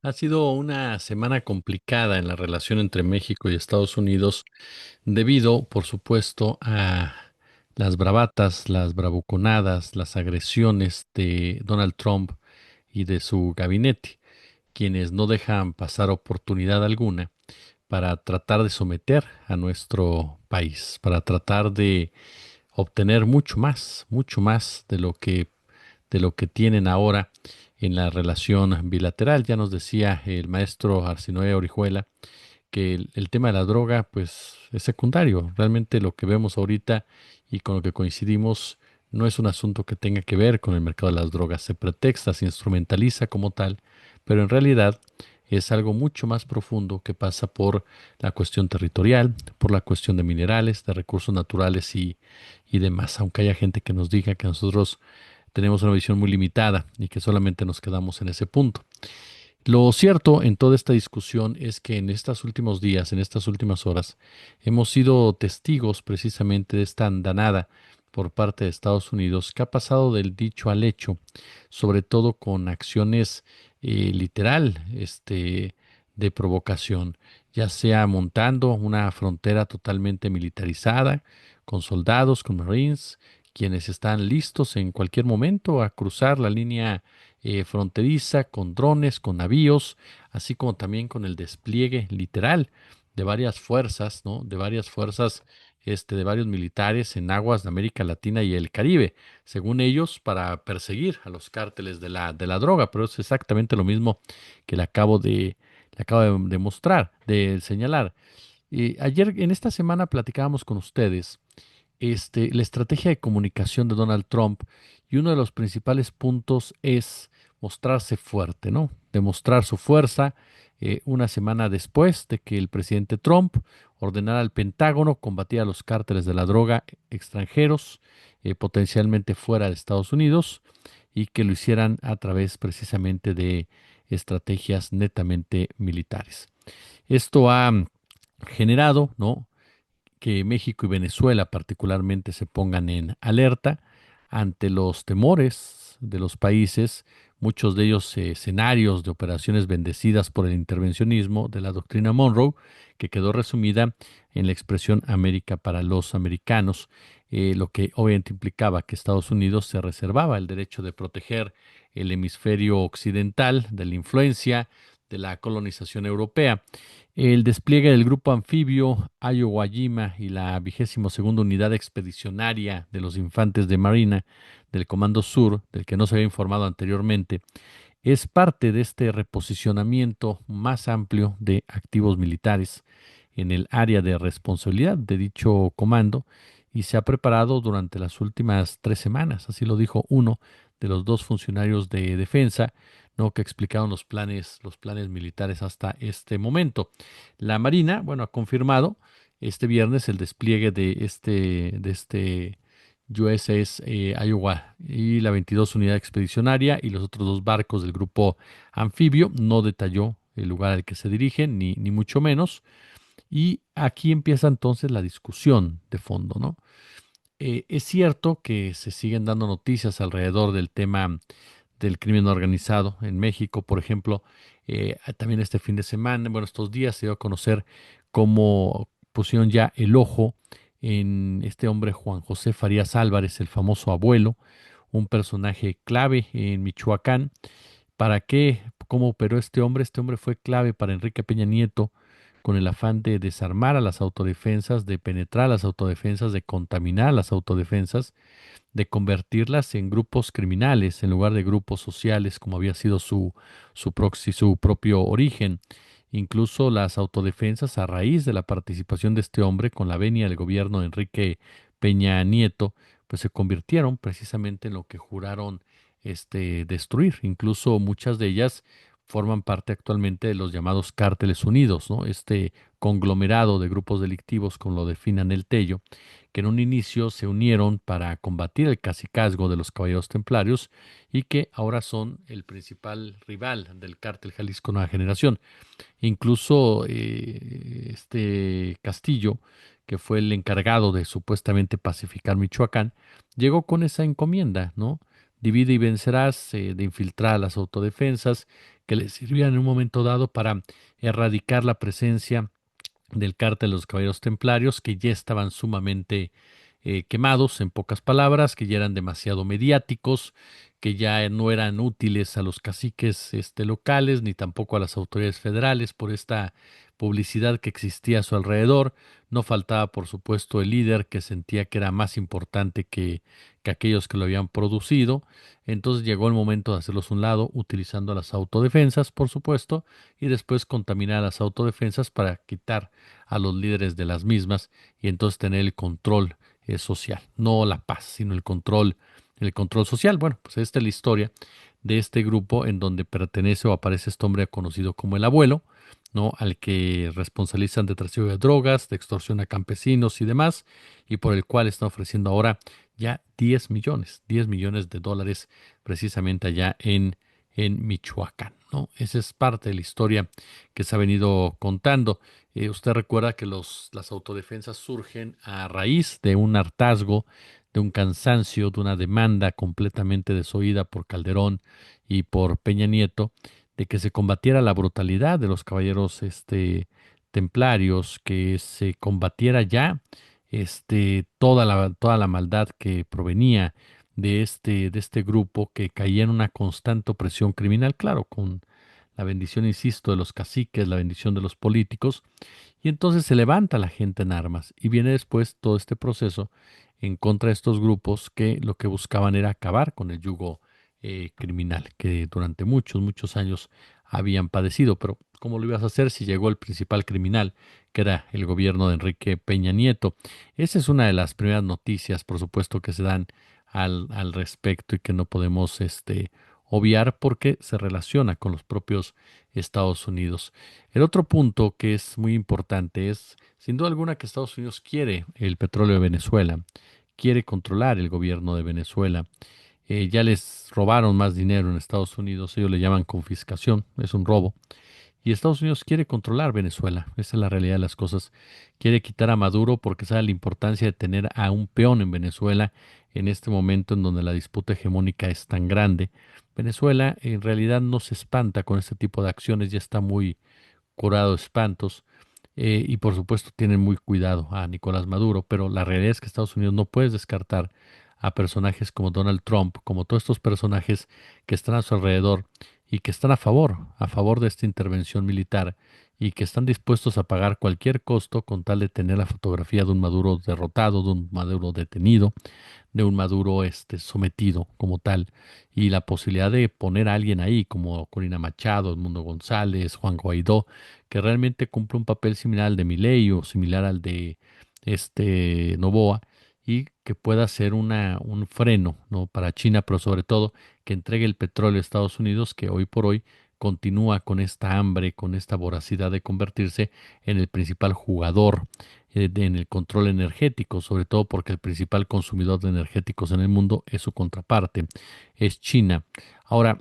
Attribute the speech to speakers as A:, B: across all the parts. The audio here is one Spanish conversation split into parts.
A: Ha sido una semana complicada en la relación entre México y Estados Unidos debido, por supuesto, a las bravatas, las bravuconadas, las agresiones de Donald Trump y de su gabinete, quienes no dejan pasar oportunidad alguna para tratar de someter a nuestro país, para tratar de obtener mucho más de lo que tienen ahora en la relación bilateral. Ya nos decía el maestro Arsinoe Orihuela que el tema de la droga pues es secundario. Realmente lo que vemos ahorita y con lo que coincidimos no es un asunto que tenga que ver con el mercado de las drogas. Se pretexta, se instrumentaliza como tal, pero en realidad es algo mucho más profundo que pasa por la cuestión territorial, por la cuestión de minerales, de recursos naturales y demás. Aunque haya gente que nos diga que nosotros tenemos una visión muy limitada y que solamente nos quedamos en ese punto. Lo cierto en toda esta discusión es que en estos últimos días, en estas últimas horas, hemos sido testigos precisamente de esta andanada por parte de Estados Unidos que ha pasado del dicho al hecho, sobre todo con acciones literal, de provocación, ya sea montando una frontera totalmente militarizada, con soldados, con Marines, quienes están listos en cualquier momento a cruzar la línea fronteriza, con drones, con navíos, así como también con el despliegue literal de varias fuerzas, ¿no? De varias fuerzas, de varios militares en aguas de América Latina y el Caribe, según ellos, para perseguir a los cárteles de la droga, pero es exactamente lo mismo que le acabo de mostrar, de señalar. Ayer, en esta semana, platicábamos con ustedes la estrategia de comunicación de Donald Trump y uno de los principales puntos es mostrarse fuerte, ¿no? Demostrar su fuerza una semana después de que el presidente Trump ordenara al Pentágono combatir a los cárteles de la droga extranjeros, potencialmente fuera de Estados Unidos, y que lo hicieran a través precisamente de estrategias netamente militares. Esto ha generado, ¿no?, que México y Venezuela particularmente se pongan en alerta ante los temores de los países, muchos de ellos escenarios de operaciones bendecidas por el intervencionismo de la doctrina Monroe, que quedó resumida en la expresión América para los americanos, lo que obviamente implicaba que Estados Unidos se reservaba el derecho de proteger el hemisferio occidental de la influencia de la colonización europea. El despliegue del grupo anfibio Ayo Wajima y la 22ª Unidad Expedicionaria de los Infantes de Marina del Comando Sur, del que no se había informado anteriormente, es parte de este reposicionamiento más amplio de activos militares en el área de responsabilidad de dicho comando y se ha preparado durante las últimas 3 semanas, así lo dijo uno de los dos funcionarios de defensa, ¿no?, que explicaron los planes militares hasta este momento. La Marina, bueno, ha confirmado este viernes el despliegue de este USS Iowa y la 22 Unidad Expedicionaria y los otros dos barcos del grupo anfibio. No detalló el lugar al que se dirigen, ni mucho menos. Y aquí empieza entonces la discusión de fondo, ¿no? Es cierto que se siguen dando noticias alrededor del tema del crimen organizado en México, por ejemplo. También este fin de semana, bueno, estos días se dio a conocer cómo pusieron ya el ojo en este hombre Juan José Farías Álvarez, el famoso abuelo, un personaje clave en Michoacán. ¿Para qué? ¿Cómo operó este hombre? Este hombre fue clave para Enrique Peña Nieto con el afán de desarmar a las autodefensas, de penetrar a las autodefensas, de contaminar a las autodefensas, de convertirlas en grupos criminales en lugar de grupos sociales como había sido su propio origen. Incluso las autodefensas, a raíz de la participación de este hombre con la venia del gobierno de Enrique Peña Nieto, pues se convirtieron precisamente en lo que juraron destruir. Incluso muchas de ellas forman parte actualmente de los llamados cárteles unidos, ¿no? Este conglomerado de grupos delictivos, como lo definan el Tello, que en un inicio se unieron para combatir el cacicazgo de los caballeros templarios y que ahora son el principal rival del cártel Jalisco Nueva Generación. Incluso este Castillo, que fue el encargado de supuestamente pacificar Michoacán, llegó con esa encomienda, ¿no?, divide y vencerás, de infiltrar a las autodefensas, que les sirvían en un momento dado para erradicar la presencia del cártel de los Caballeros Templarios, que ya estaban sumamente quemados, en pocas palabras, que ya eran demasiado mediáticos, que ya no eran útiles a los caciques locales, ni tampoco a las autoridades federales por esta publicidad que existía a su alrededor. No faltaba, por supuesto, el líder que sentía que era más importante que aquellos que lo habían producido. Entonces llegó el momento de hacerlos a un lado, utilizando las autodefensas, por supuesto, y después contaminar a las autodefensas para quitar a los líderes de las mismas y entonces tener el control social, no la paz, sino el control social. Bueno, pues esta es la historia de este grupo en donde pertenece o aparece este hombre conocido como el abuelo, ¿no? Al que responsabilizan de trasiego de drogas, de extorsión a campesinos y demás, y por el cual están ofreciendo ahora ya 10 millones de dólares precisamente allá en Michoacán, ¿no? Esa es parte de la historia que se ha venido contando. Usted recuerda que las autodefensas surgen a raíz de un hartazgo, de un cansancio, de una demanda completamente desoída por Calderón y por Peña Nieto, de que se combatiera la brutalidad de los caballeros templarios, que se combatiera ya toda la maldad que provenía de este grupo que caía en una constante opresión criminal, claro, con la bendición, insisto, de los caciques, la bendición de los políticos, y entonces se levanta la gente en armas y viene después todo este proceso en contra de estos grupos que lo que buscaban era acabar con el yugo criminal que durante muchos, muchos años habían padecido. Pero ¿cómo lo ibas a hacer si llegó el principal criminal, que era el gobierno de Enrique Peña Nieto? Esa es una de las primeras noticias, por supuesto, que se dan al respecto y que no podemos obviar porque se relaciona con los propios Estados Unidos. El otro punto que es muy importante es, sin duda alguna, que Estados Unidos quiere el petróleo de Venezuela, quiere controlar el gobierno de Venezuela. Ya les robaron más dinero en Estados Unidos, ellos le llaman confiscación, es un robo. Y Estados Unidos quiere controlar Venezuela, esa es la realidad de las cosas. Quiere quitar a Maduro porque sabe la importancia de tener a un peón en Venezuela en este momento en donde la disputa hegemónica es tan grande. Venezuela en realidad no se espanta con este tipo de acciones, ya está muy curado de espantos, y por supuesto tienen muy cuidado a Nicolás Maduro, pero la realidad es que Estados Unidos no puede descartar a personajes como Donald Trump, como todos estos personajes que están a su alrededor y que están a favor de esta intervención militar y que están dispuestos a pagar cualquier costo con tal de tener la fotografía de un Maduro derrotado, de un Maduro detenido, de un Maduro sometido como tal, y la posibilidad de poner a alguien ahí como Corina Machado, Edmundo González, Juan Guaidó, que realmente cumple un papel similar al de Milei o similar al de Noboa, y que pueda ser un freno, ¿no?, para China, pero sobre todo que entregue el petróleo a Estados Unidos, que hoy por hoy continúa con esta hambre, con esta voracidad de convertirse en el principal jugador en el control energético, sobre todo porque el principal consumidor de energéticos en el mundo es su contraparte, es China. Ahora,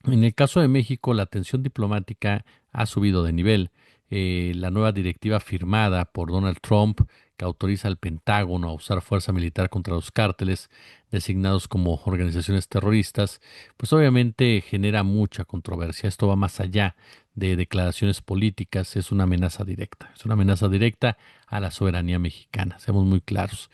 A: en el caso de México, la tensión diplomática ha subido de nivel. La nueva directiva firmada por Donald Trump, que autoriza al Pentágono a usar fuerza militar contra los cárteles designados como organizaciones terroristas, pues obviamente genera mucha controversia. Esto va más allá de declaraciones políticas, es una amenaza directa. Es una amenaza directa a la soberanía mexicana, seamos muy claros.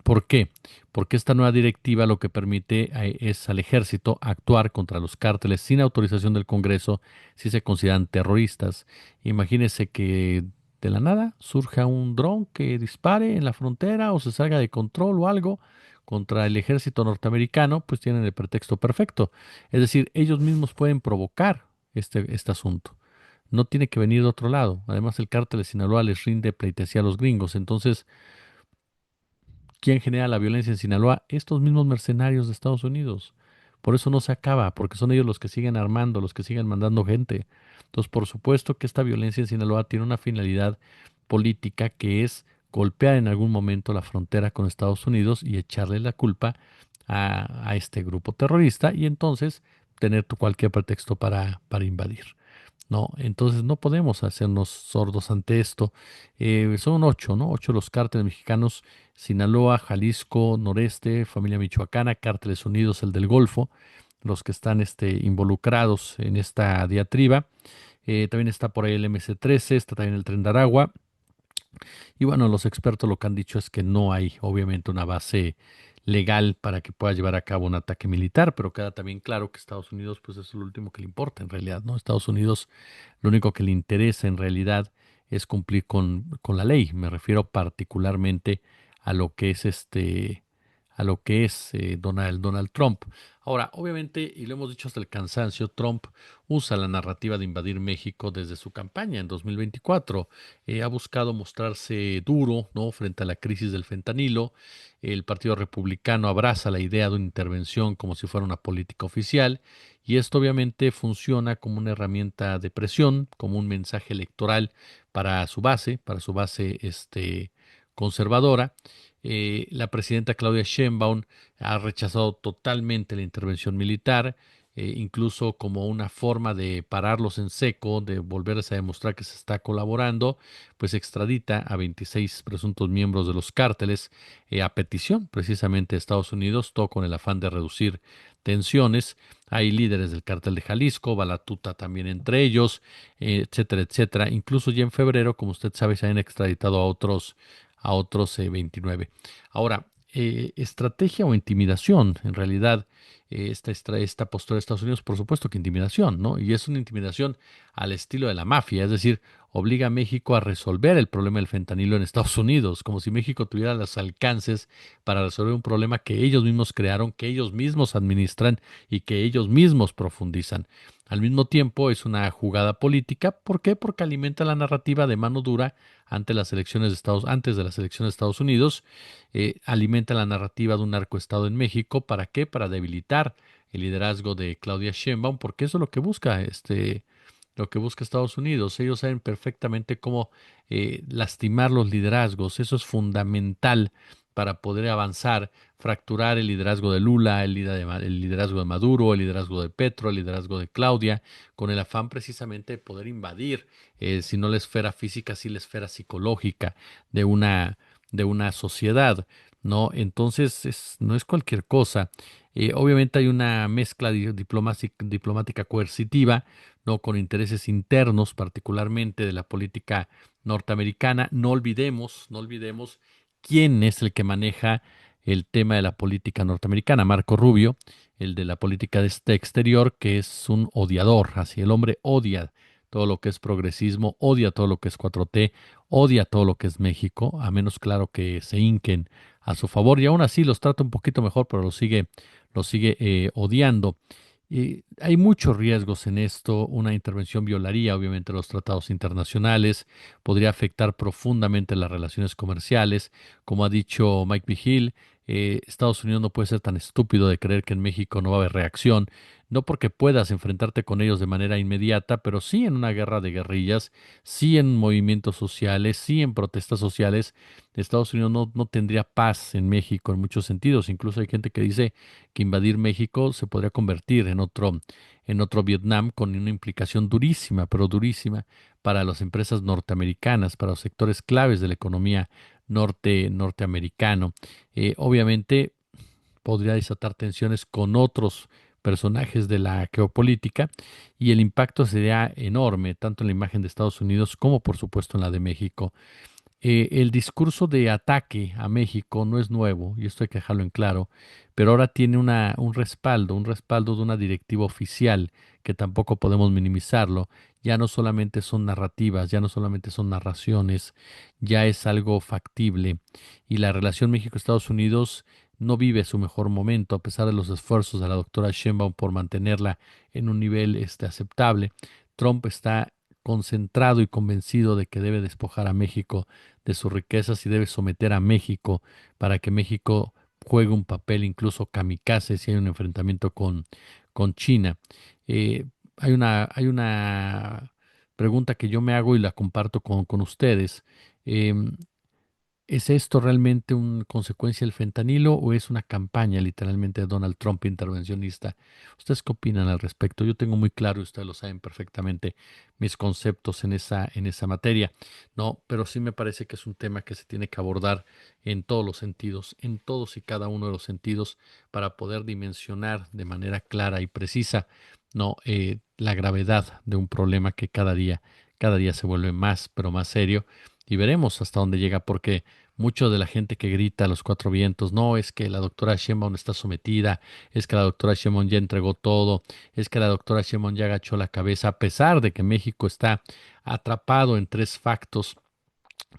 A: ¿Por qué? Porque esta nueva directiva lo que permite es al ejército actuar contra los cárteles sin autorización del Congreso si se consideran terroristas. Imagínese que de la nada surja un dron que dispare en la frontera o se salga de control o algo contra el ejército norteamericano, pues tienen el pretexto perfecto. Es decir, ellos mismos pueden provocar este asunto. No tiene que venir de otro lado. Además, el cártel de Sinaloa les rinde pleitesía a los gringos. Entonces, ¿quién genera la violencia en Sinaloa? Estos mismos mercenarios de Estados Unidos. Por eso no se acaba, porque son ellos los que siguen armando, los que siguen mandando gente. Entonces, por supuesto que esta violencia en Sinaloa tiene una finalidad política que es golpear en algún momento la frontera con Estados Unidos y echarle la culpa a este grupo terrorista y entonces tener cualquier pretexto para invadir. ¿no? Entonces no podemos hacernos sordos ante esto. Son ocho, ¿no? Ocho los cárteles mexicanos: Sinaloa, Jalisco, Noreste, Familia Michoacana, Cárteles Unidos, el del Golfo, los que están involucrados en esta diatriba. También está por ahí el MC-13, está también el Tren de Aragua. Y bueno, los expertos lo que han dicho es que no hay, obviamente, una base legal para que pueda llevar a cabo un ataque militar, pero queda también claro que Estados Unidos, pues, es lo último que le importa en realidad, ¿no? Estados Unidos, lo único que le interesa en realidad es cumplir con la ley. Me refiero particularmente a lo que es Donald Trump. Ahora, obviamente, y lo hemos dicho hasta el cansancio, Trump usa la narrativa de invadir México desde su campaña en 2024. Ha buscado mostrarse duro, ¿no?, frente a la crisis del fentanilo. El Partido Republicano abraza la idea de una intervención como si fuera una política oficial, y esto obviamente funciona como una herramienta de presión, como un mensaje electoral para su base conservadora. La presidenta Claudia Sheinbaum ha rechazado totalmente la intervención militar, incluso como una forma de pararlos en seco, de volverles a demostrar que se está colaborando, pues extradita a 26 presuntos miembros de los cárteles, a petición precisamente de Estados Unidos, todo con el afán de reducir tensiones. Hay líderes del cártel de Jalisco, Balatuta también entre ellos, etcétera, etcétera. Incluso ya en febrero, como usted sabe, se han extraditado a otros 29. Ahora, estrategia o intimidación, en realidad, esta postura de Estados Unidos, por supuesto que intimidación, ¿no? Y es una intimidación al estilo de la mafia, es decir, obliga a México a resolver el problema del fentanilo en Estados Unidos, como si México tuviera los alcances para resolver un problema que ellos mismos crearon, que ellos mismos administran y que ellos mismos profundizan. Al mismo tiempo, es una jugada política. ¿Por qué? Porque alimenta la narrativa de mano dura antes de las elecciones de Estados Unidos. Alimenta la narrativa de un narcoestado en México. ¿Para qué? Para debilitar el liderazgo de Claudia Sheinbaum, porque eso es lo que busca Estados Unidos. Ellos saben perfectamente cómo lastimar los liderazgos. Eso es fundamental para poder avanzar, fracturar el liderazgo de Lula, el liderazgo de Maduro, el liderazgo de Petro, el liderazgo de Claudia, con el afán precisamente de poder invadir, si no la esfera física, sí la esfera psicológica de una sociedad, ¿no? Entonces, no es cualquier cosa. Obviamente hay una mezcla diplomática coercitiva, ¿no?, con intereses internos, particularmente de la política norteamericana. No olvidemos quién es el que maneja el tema de la política norteamericana: Marco Rubio, el de la política exterior, que es un odiador. Así, el hombre odia todo lo que es progresismo, odia todo lo que es 4T, odia todo lo que es México, a menos, claro, que se hinquen a su favor, y aún así los trata un poquito mejor, pero lo sigue odiando. Y hay muchos riesgos en esto. Una intervención violaría, obviamente, los tratados internacionales, podría afectar profundamente las relaciones comerciales. Como ha dicho Mike Vigil, Estados Unidos no puede ser tan estúpido de creer que en México no va a haber reacción, no porque puedas enfrentarte con ellos de manera inmediata, pero sí en una guerra de guerrillas, sí en movimientos sociales, sí en protestas sociales. Estados Unidos no tendría paz en México en muchos sentidos. Incluso hay gente que dice que invadir México se podría convertir en otro Vietnam, con una implicación durísima, pero durísima, para las empresas norteamericanas, para los sectores claves de la economía norteamericano. Obviamente podría desatar tensiones con otros personajes de la geopolítica, y el impacto sería enorme, tanto en la imagen de Estados Unidos como, por supuesto, en la de México. El discurso de ataque a México no es nuevo, y esto hay que dejarlo en claro, pero ahora tiene un respaldo de una directiva oficial que tampoco podemos minimizarlo. Ya no solamente son narrativas, ya no solamente son narraciones, ya es algo factible. Y la relación México-Estados Unidos no vive su mejor momento, a pesar de los esfuerzos de la doctora Sheinbaum por mantenerla en un nivel aceptable. Trump está concentrado y convencido de que debe despojar a México de sus riquezas y debe someter a México para que México juegue un papel incluso kamikaze si hay un enfrentamiento con China. Eh, hay una pregunta que yo me hago y la comparto con ustedes. Em, ¿Es esto realmente una consecuencia del fentanilo o es una campaña literalmente de Donald Trump intervencionista? ¿Ustedes qué opinan al respecto? Yo tengo muy claro, y ustedes lo saben perfectamente, mis conceptos en esa materia. No, pero sí me parece que es un tema que se tiene que abordar en todos los sentidos, en todos y cada uno de los sentidos, para poder dimensionar de manera clara y precisa, no, la gravedad de un problema que cada día se vuelve más, pero más serio. Y veremos hasta dónde llega, porque mucho de la gente que grita a los cuatro vientos, no, es que la doctora Sheinbaum está sometida, es que la doctora Sheinbaum ya entregó todo, es que la doctora Sheinbaum ya agachó la cabeza, a pesar de que México está atrapado en tres factos,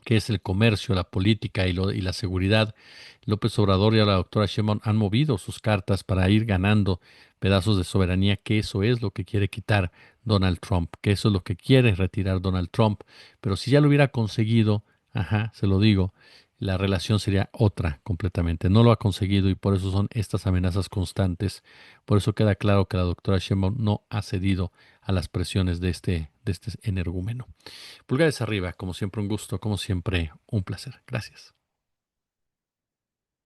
A: que es el comercio, la política y la seguridad. López Obrador y la doctora Sheinbaum han movido sus cartas para ir ganando pedazos de soberanía, que eso es lo que quiere quitar Donald Trump, que eso es lo que quiere retirar Donald Trump. Pero si ya lo hubiera conseguido, ajá, se lo digo, la relación sería otra completamente. No lo ha conseguido y por eso son estas amenazas constantes. Por eso queda claro que la doctora Sheinbaum no ha cedido a las presiones de este energúmeno. Pulgares arriba, como siempre un gusto, como siempre un placer. Gracias.